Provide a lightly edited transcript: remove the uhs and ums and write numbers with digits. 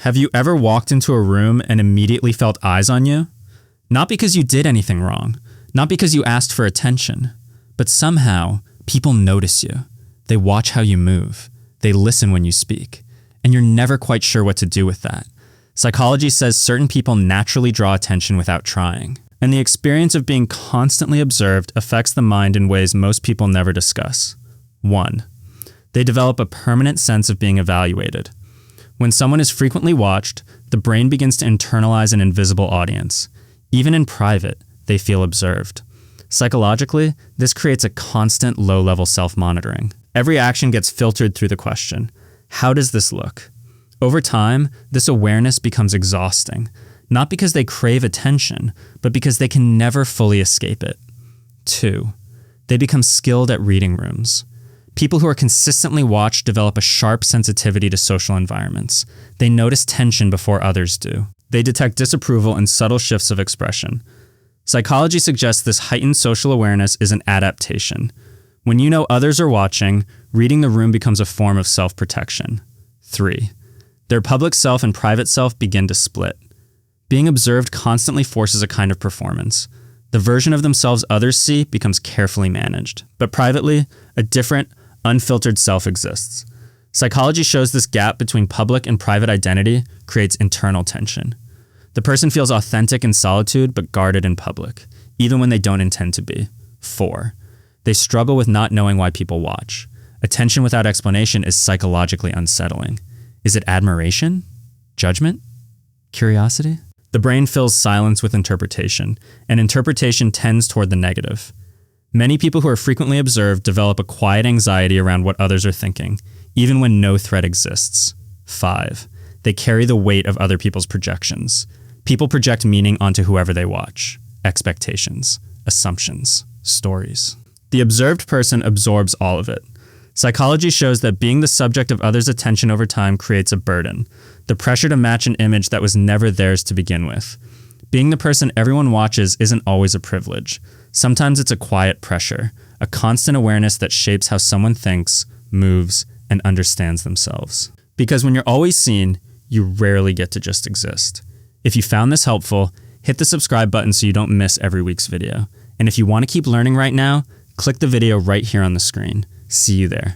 Have you ever walked into a room and immediately felt eyes on you? Not because you did anything wrong, not because you asked for attention, but somehow people notice you. They watch how you move. They listen when you speak. And you're never quite sure what to do with that. Psychology says certain people naturally draw attention without trying. And the experience of being constantly observed affects the mind in ways most people never discuss. 1. They develop a permanent sense of being evaluated. When someone is frequently watched, the brain begins to internalize an invisible audience. Even in private, they feel observed. Psychologically, this creates a constant low-level self-monitoring. Every action gets filtered through the question, how does this look? Over time, this awareness becomes exhausting, not because they crave attention, but because they can never fully escape it. 2. They become skilled at reading rooms. People who are consistently watched develop a sharp sensitivity to social environments. They notice tension before others do. They detect disapproval in subtle shifts of expression. Psychology suggests this heightened social awareness is an adaptation. When you know others are watching, reading the room becomes a form of self-protection. 3. Their public self and private self begin to split. Being observed constantly forces a kind of performance. The version of themselves others see becomes carefully managed. But privately, a different, unfiltered self exists. Psychology shows this gap between public and private identity creates internal tension. The person feels authentic in solitude but guarded in public, even when they don't intend to be. 4. They struggle with not knowing why people watch. Attention without explanation is psychologically unsettling. Is it admiration? Judgment? Curiosity? The brain fills silence with interpretation, and interpretation tends toward the negative. Many people who are frequently observed develop a quiet anxiety around what others are thinking, even when no threat exists. 5. They carry the weight of other people's projections. People project meaning onto whoever they watch. Expectations, assumptions, stories. The observed person absorbs all of it. Psychology shows that being the subject of others' attention over time creates a burden, the pressure to match an image that was never theirs to begin with. Being the person everyone watches isn't always a privilege. Sometimes it's a quiet pressure, a constant awareness that shapes how someone thinks, moves, and understands themselves. Because when you're always seen, you rarely get to just exist. If you found this helpful, hit the subscribe button so you don't miss every week's video. And if you want to keep learning right now, click the video right here on the screen. See you there.